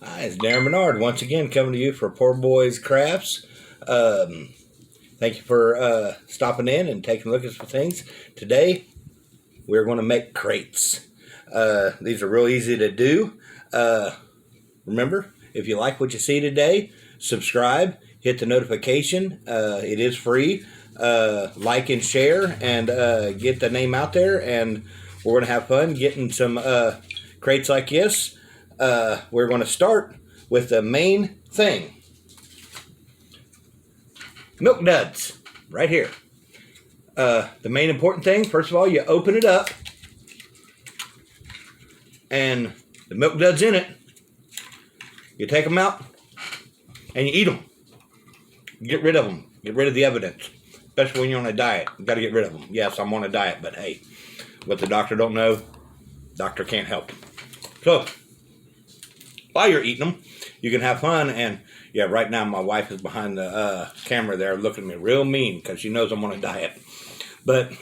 Hi, it's Darrin Bernard once again coming to you for Poor Boys Crafts. Thank you for stopping in and taking a look at some things. Today we're going to make crates. These are real easy to do. Remember, if you like what you see today, subscribe, hit the notification. It is free. Like and share and get the name out there, and we're going to have fun getting some crates like this. We're going to start with the main thing. Milk duds, right here. The main important thing, first of all, you open it up, and the milk duds in it, you take them out, and you eat them. Get rid of them. Get rid of the evidence, especially when you're on a diet. You got to get rid of them. Yes, I'm on a diet, but hey, what the doctor don't know, doctor can't help. So, while you're eating them, you can have fun. And yeah, right now my wife is behind the camera there looking at me real mean because she knows I'm on a diet. But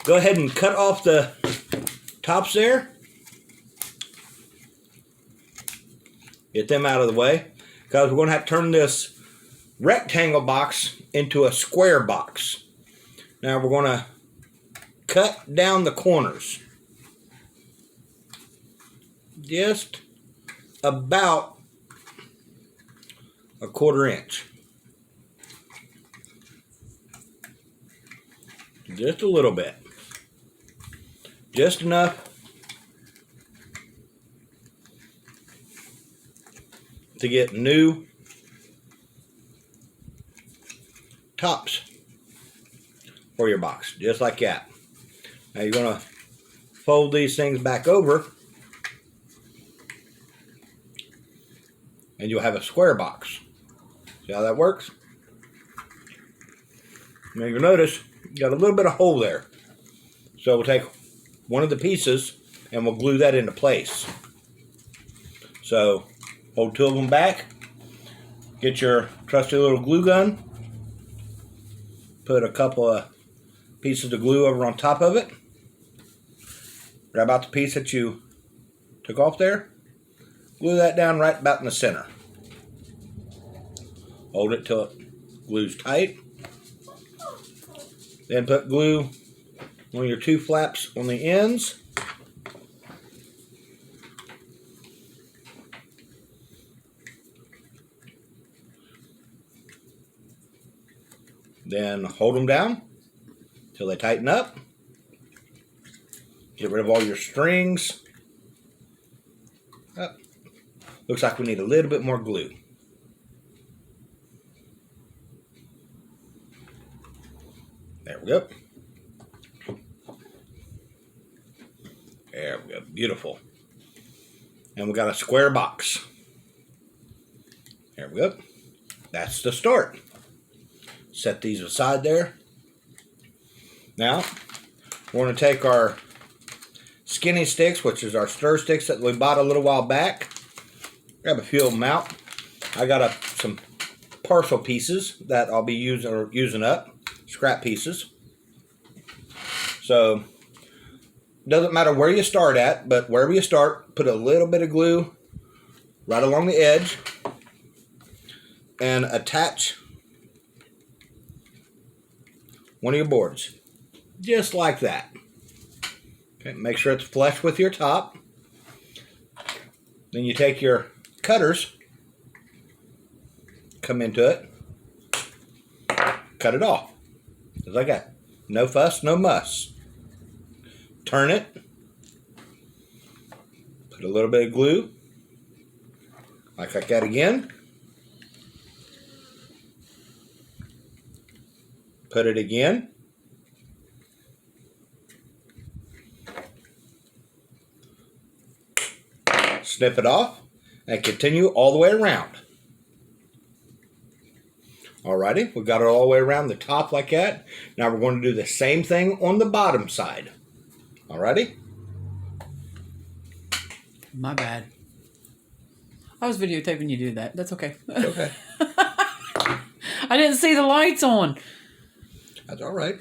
go ahead and cut off the tops there. Get them out of the way because we're going to have to turn this rectangle box into a square box. Now we're going to cut down the corners. Just about a 1/4 inch. Just a little bit. Just enough to get new tops for your box. Just like that. Now you're going to fold these things back over, and you'll have a square box. See how that works? Now you'll notice you got a little bit of hole there. So we'll take one of the pieces and we'll glue that into place. So hold two of them back. Get your trusty little glue gun. Put a couple of pieces of glue over on top of it. Grab out the piece that you took off there. Glue that down right about in the center. Hold it till it glues tight. Then put glue on your two flaps on the ends. Then hold them down till they tighten up. Get rid of all your strings. Oh, looks like we need a little bit more glue. There we go. There we go. Beautiful. And we got a square box. There we go. That's the start. Set these aside there. Now, we're going to take our skinny sticks, which is our stir sticks that we bought a little while back. Grab a few of them out. I got some partial pieces that I'll be using up. Scrap pieces. So, doesn't matter where you start at, but wherever you start, put a little bit of glue right along the edge and attach one of your boards. Just like that. Okay, make sure it's flush with your top. Then you take your cutters, come into it, cut it off. Just like that. No fuss, no muss. Turn it. Put a little bit of glue. Like that again. Put it again. Snip it off and continue all the way around. Alrighty, we've got it all the way around the top like that. Now we're going to do the same thing on the bottom side. Alrighty? My bad. I was videotaping you do that. That's okay. Okay. I didn't see the lights on. That's alright.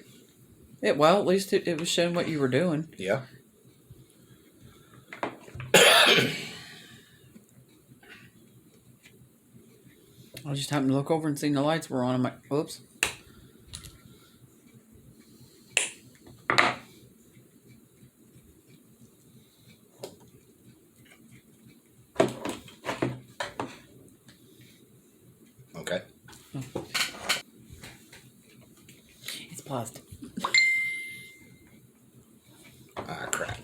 Well, at least it was showing what you were doing. Yeah. I just happened to look over and seen the lights were on. I'm like, whoops. Okay. It's paused. Ah, crap.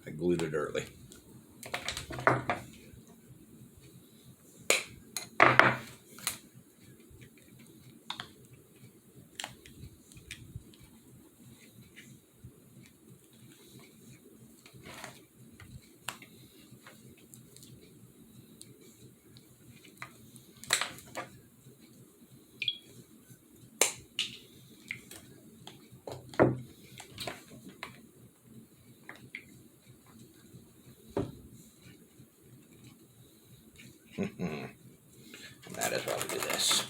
I glued it early. That is why we do this.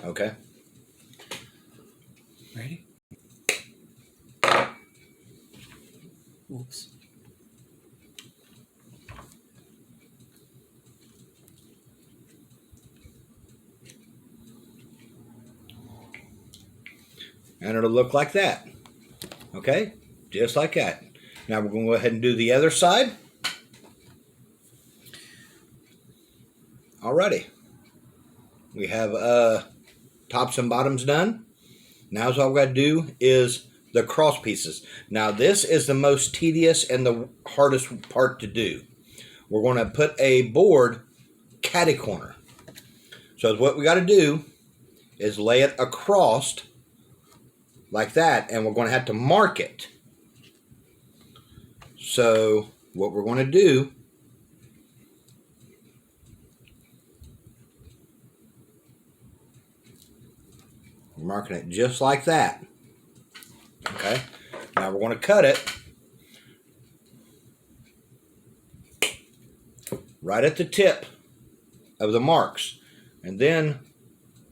Okay. Ready? Whoops. And it'll look like that. Okay? Just like that. Now we're going to go ahead and do the other side. Alrighty. We have tops and bottoms done. Now all we got to do is the cross pieces. Now this is the most tedious and the hardest part to do. We're going to put a board catty corner. So what we got to do is lay it across like that, and we're going to have to mark it. So what we're going to do, we're marking it just like that. Okay, now we're going to cut it right at the tip of the marks, and then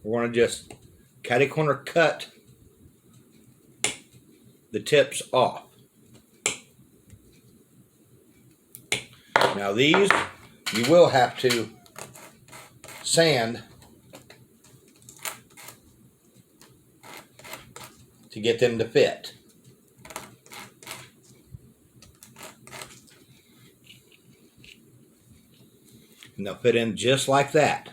we're going to just catty corner cut the tips off. Now these you will have to sand to get them to fit. And they'll fit in just like that.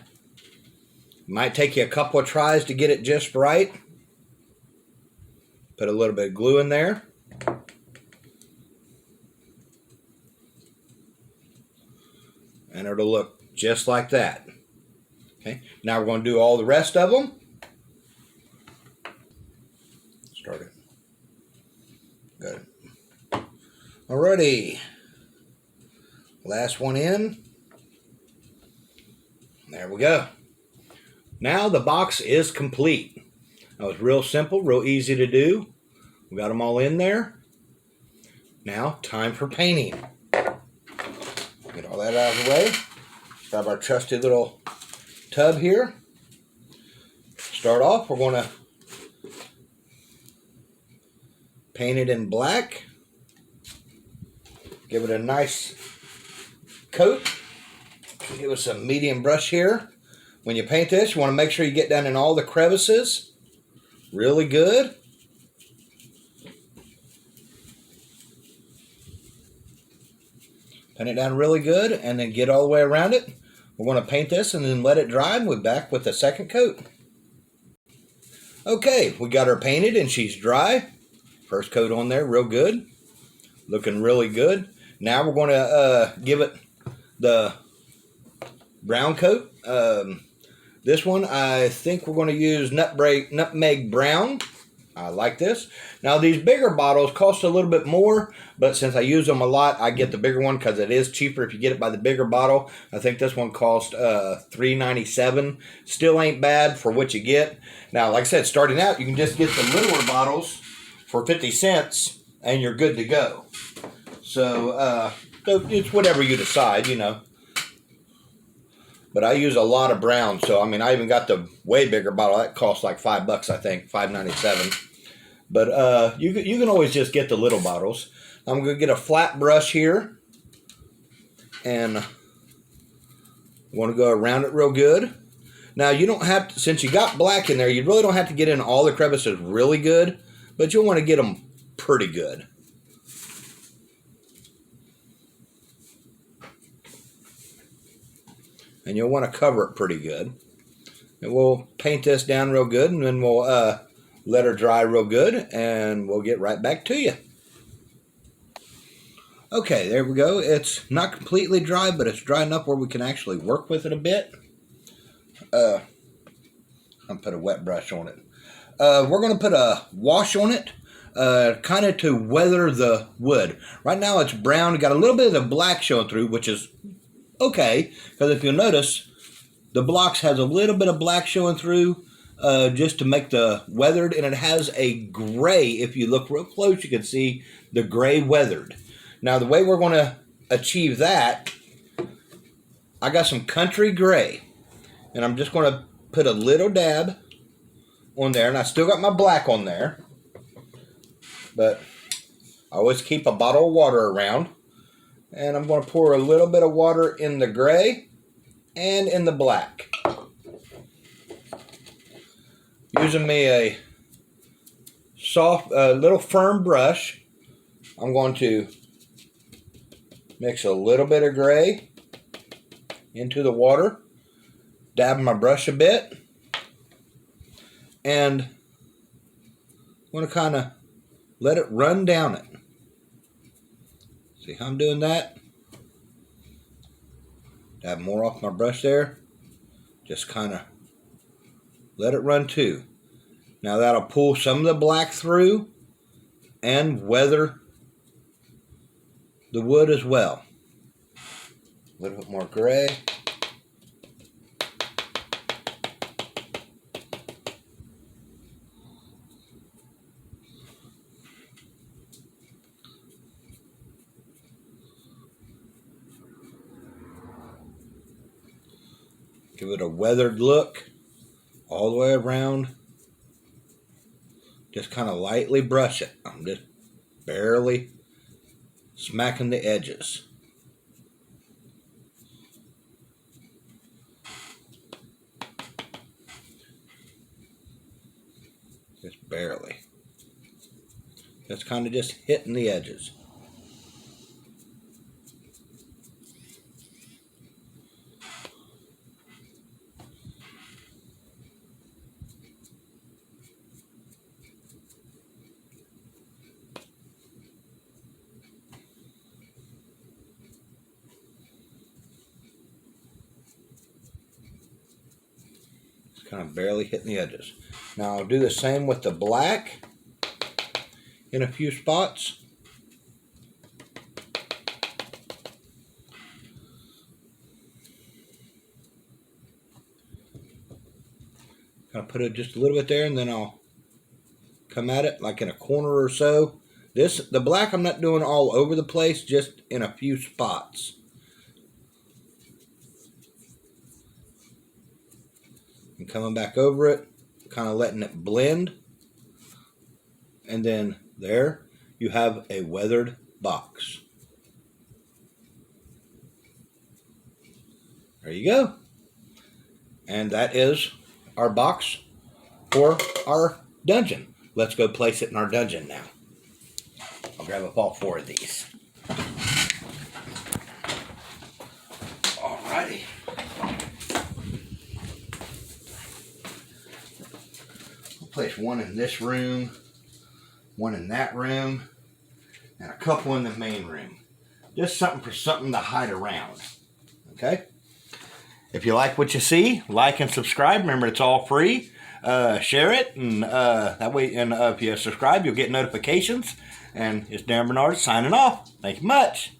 Might take you a couple of tries to get it just right. Put a little bit of glue in there. And it'll look just like that. Okay, now we're going to do all the rest of them. Alrighty. Last one in. There we go. Now the box is complete. That was real simple, real easy to do. We got them all in there. Now, time for painting. Get all that out of the way. Grab our trusty little tub here. Start off, we're going to paint it in black. Give it a nice coat. Give us a medium brush here. When you paint this, you want to make sure you get down in all the crevices. Really good. Paint it down really good and then get all the way around it. We're going to paint this and then let it dry and we're back with the second coat. Okay, we got her painted and she's dry. First coat on there, real good. Looking really good. Now we're going to give it the brown coat. This one, I think we're going to use nutmeg brown. I like this. Now, these bigger bottles cost a little bit more, but since I use them a lot, I get the bigger one because it is cheaper if you get it by the bigger bottle. I think this one cost $3.97. Still ain't bad for what you get. Now, like I said, starting out, you can just get the littler bottles for 50 cents, and you're good to go. So, it's whatever you decide, you know. But I use a lot of brown, so I mean, I even got the way bigger bottle. That costs like $5, I think, $5.97. But you can always just get the little bottles. I'm gonna get a flat brush here, and I want to go around it real good. Now you don't have to, since you got black in there, you really don't have to get in all the crevices really good, but you'll want to get them pretty good. And you'll want to cover it pretty good. And we'll paint this down real good, and then we'll let her dry real good, and we'll get right back to you. Okay, there we go. It's not completely dry, but it's dry enough where we can actually work with it a bit. I'm going to put a wet brush on it. We're going to put a wash on it, kind of to weather the wood. Right now it's brown. Got a little bit of the black showing through, which is okay, because if you'll notice, the blocks has a little bit of black showing through just to make the weathered, and it has a gray. If you look real close, you can see the gray weathered. Now, the way we're going to achieve that, I got some country gray, and I'm just going to put a little dab on there, and I still got my black on there, but I always keep a bottle of water around. And I'm going to pour a little bit of water in the gray and in the black. Using me a soft, little firm brush, I'm going to mix a little bit of gray into the water, dab my brush a bit, and I'm going to kind of let it run down it. See how I'm doing that? Dab more off my brush there. Just kind of let it run too. Now that'll pull some of the black through and weather the wood as well. A little bit more gray. Give it a weathered look all the way around. Just kind of lightly brush it. I'm just barely smacking the edges. Just barely. Just kind of just hitting the edges. Kind of barely hitting the edges. Now I'll do the same with the black in a few spots. Kind of put it just a little bit there, and then I'll come at it like in a corner or so. The black I'm not doing all over the place, just in a few spots. And coming back over it, kind of letting it blend. And then there you have a weathered box. There you go. And that is our box for our dungeon. Let's go place it in our dungeon now. I'll grab up all 4 of these. Alrighty. I'll place one in this room, one in that room, and a couple in the main room. Just something to hide around. Okay? If you like what you see, like and subscribe. Remember, it's all free. Share it, and that way, and if you subscribe, you'll get notifications. And it's Darrin Bernard signing off. Thank you much.